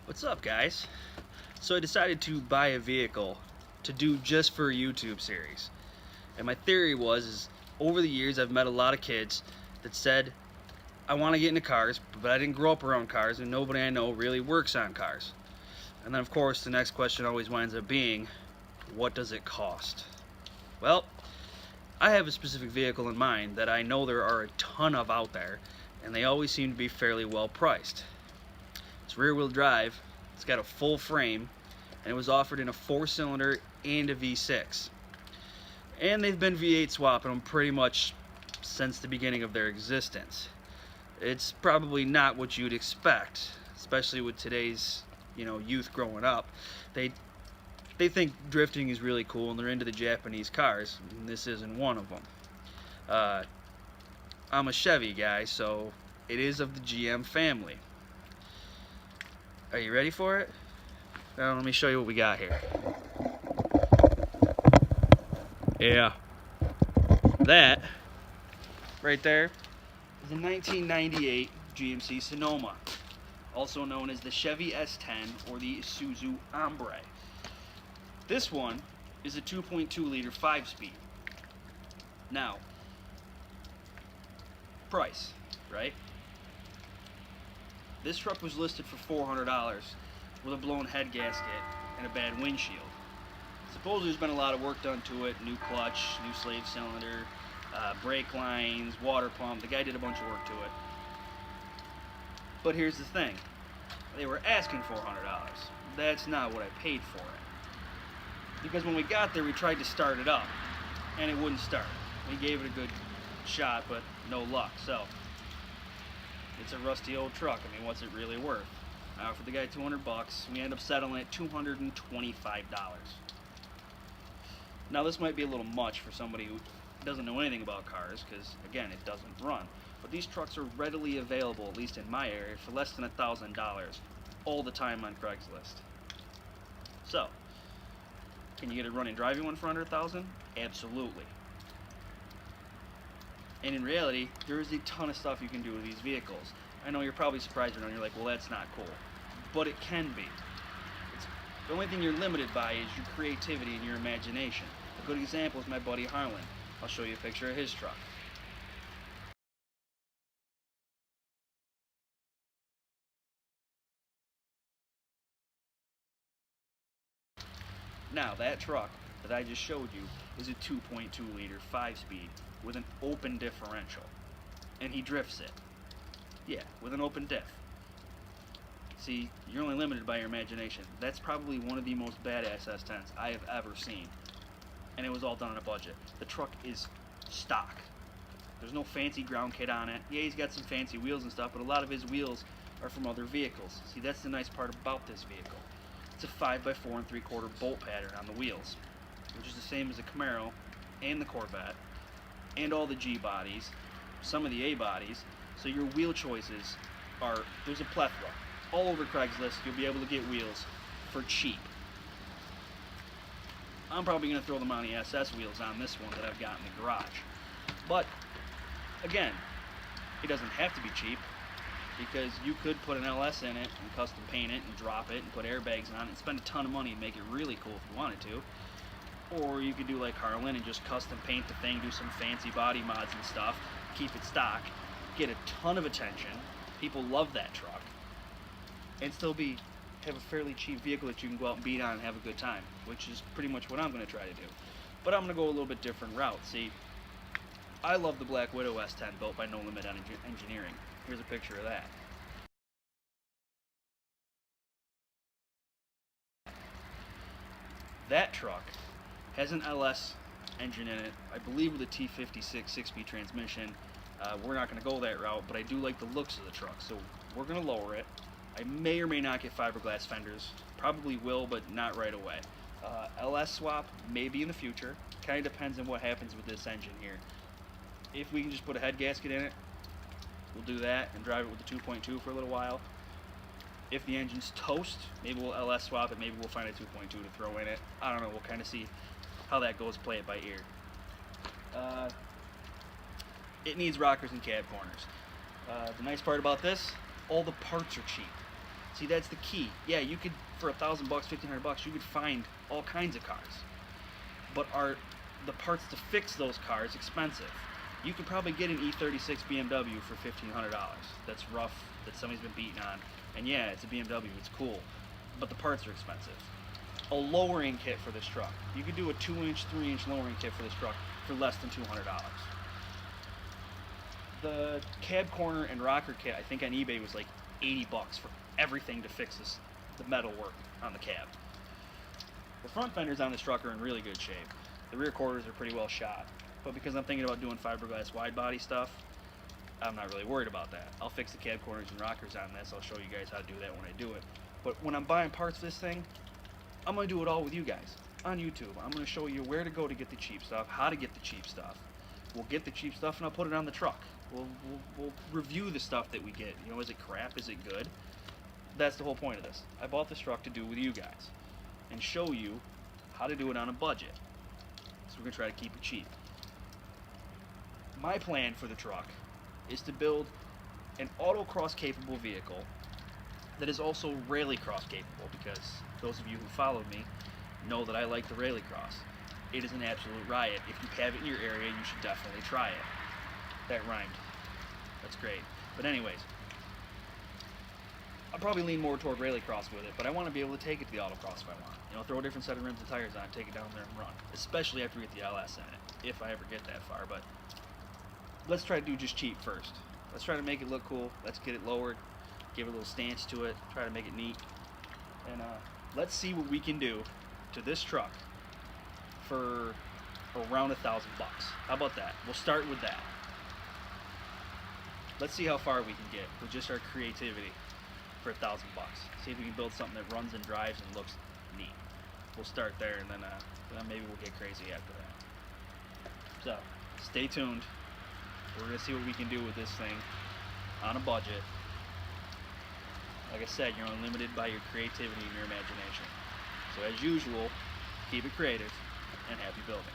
What's up, guys? So I decided to buy a vehicle to do just for a YouTube series. And my theory is over the years I've met a lot of kids that said, I want to get into cars, but I didn't grow up around cars and nobody I know really works on cars. And then of course the next question always winds up being, what does it cost? Well, I have a specific vehicle in mind that I know there are a ton of out there, and they always seem to be fairly well priced. It's rear wheel drive, it's got a full frame, and it was offered in a 4-cylinder and a V6. And they've been V8 swapping them pretty much since the beginning of their existence. It's probably not what you'd expect, especially with today's, youth growing up. They they think drifting is really cool and they're into the Japanese cars, and this isn't one of them. Uh, I'm a Chevy guy, so it is of the GM family. Are you ready for it? Now let me show you what we got here. Yeah, that right there is a 1998 GMC Sonoma, also known as the Chevy S10 or the Isuzu Hombre. This one is a 2.2 liter 5-speed. Now, price, right? This truck was listed for $400 with a blown head gasket and a bad windshield. Supposedly there's been a lot of work done to it, new clutch, new slave cylinder, brake lines, water pump. The guy did a bunch of work to it. But here's the thing. They were asking $400. That's not what I paid for it. Because when we got there, we tried to start it up, and it wouldn't start. We gave it a good shot, but no luck. So, it's a rusty old truck. I mean, what's it really worth? I offered the guy $200. We ended up settling at $225. Now, this might be a little much for somebody who doesn't know anything about cars, because, again, it doesn't run. But these trucks are readily available, at least in my area, for less than $1,000 all the time on Craigslist. So, can you get a running driving one for under $1,000? Absolutely. And in reality, there is a ton of stuff you can do with these vehicles. I know you're probably surprised right now, you're like, well, that's not cool. But it can be. The only thing you're limited by is your creativity and your imagination. A good example is my buddy Harlan. I'll show you a picture of his truck. Now, that truck that I just showed you is a 2.2 liter 5-speed with an open differential. And he drifts it. Yeah, with an open diff. See, you're only limited by your imagination. That's probably one of the most badass S10s I have ever seen. And it was all done on a budget. The truck is stock. There's no fancy ground kit on it. Yeah, he's got some fancy wheels and stuff, but a lot of his wheels are from other vehicles. See, that's the nice part about this vehicle. It's a 5x4 3/4 bolt pattern on the wheels, which is the same as the Camaro and the Corvette and all the G bodies, some of the A bodies. So your wheel choices there's a plethora. All over Craigslist, you'll be able to get wheels for cheap. I'm probably going to throw the Monty SS wheels on this one that I've got in the garage. But, again, it doesn't have to be cheap, because you could put an LS in it and custom paint it and drop it and put airbags on it and spend a ton of money and make it really cool if you wanted to. Or you could do like Harlan and just custom paint the thing, do some fancy body mods and stuff, keep it stock, get a ton of attention, people love that truck, and still have a fairly cheap vehicle that you can go out and beat on and have a good time, which is pretty much what I'm going to try to do. But I'm going to go a little bit different route. See, I love the Black Widow S10 built by No Limit Engineering. Here's a picture of that. That truck has an LS engine in it, I believe with a T56 6-speed transmission. We're not going to go that route, but I do like the looks of the truck, so we're going to lower it. I may or may not get fiberglass fenders. Probably will, but not right away. LS swap, maybe in the future. Kind of depends on what happens with this engine here. If we can just put a head gasket in it, we'll do that and drive it with the 2.2 for a little while. If the engine's toast, maybe we'll LS swap it, maybe we'll find a 2.2 to throw in it. I don't know, we'll kind of see how that goes, play it by ear. It needs rockers and cab corners. The nice part about this, all the parts are cheap. See, that's the key. Yeah, you could, for $1,000, $1,500, you could find all kinds of cars. But are the parts to fix those cars expensive? You could probably get an E36 BMW for $1,500. That's rough, that somebody's been beaten on. And yeah, it's a BMW, it's cool. But the parts are expensive. A lowering kit for this truck. You could do a 2-inch, 3-inch lowering kit for this truck for less than $200. The cab corner and rocker kit, I think on eBay was like $80 for everything to fix this, the metal work on the cab. The front fenders on this truck are in really good shape. The rear quarters are pretty well shot. But because I'm thinking about doing fiberglass wide body stuff, I'm not really worried about that. I'll fix the cab corners and rockers on this. I'll show you guys how to do that when I do it. But when I'm buying parts for this thing, I'm going to do it all with you guys on YouTube. I'm going to show you where to go to get the cheap stuff, how to get the cheap stuff. We'll get the cheap stuff and I'll put it on the truck. We'll review the stuff that we get. You know, is it crap? Is it good? That's the whole point of this. I bought this truck to do with you guys and show you how to do it on a budget. So we're going to try to keep it cheap. My plan for the truck is to build an autocross capable vehicle that is also rallycross capable, because those of you who followed me know that I like the rallycross. It is an absolute riot. If you have it in your area, you should definitely try it. That rhymed. That's great. But anyways, I'll probably lean more toward rallycross with it, but I want to be able to take it to the autocross if I want. You know, throw a different set of rims and tires on, take it down there and run. Especially after we get the LS in it, if I ever get that far. But let's try to do just cheap first. Let's try to make it look cool. Let's get it lowered, give it a little stance to it, try to make it neat. And let's see what we can do to this truck for around $1,000 bucks. How about that? We'll start with that. Let's see how far we can get with just our creativity for $1,000 bucks. See if we can build something that runs and drives and looks neat. We'll start there, and then maybe we'll get crazy after that. So stay tuned. We're gonna see what we can do with this thing on a budget. Like I said, you're only limited by your creativity and your imagination. So as usual, keep it creative and happy building.